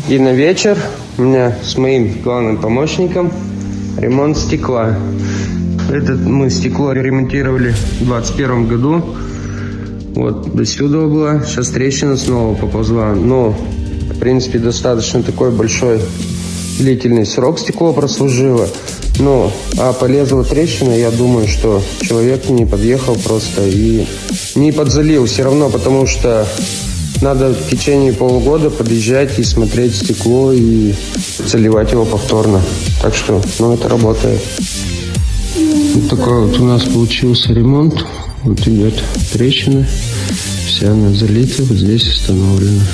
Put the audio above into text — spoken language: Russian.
И на вечер у меня с моим главным помощником ремонт стекла. Мы стекло ремонтировали в 2021 году. Вот, до сюда была. Сейчас трещина снова поползла. Но, в принципе, достаточно такой большой длительный срок стекло прослужило. Ну, а полезла трещина, я думаю, что человек не подъехал просто и не подзалил все равно, потому что надо в течение полугода подъезжать и смотреть стекло и заливать его повторно. Так что, это работает. Вот такой вот у нас получился ремонт. Вот идет трещина, вся она залита, вот здесь установлена.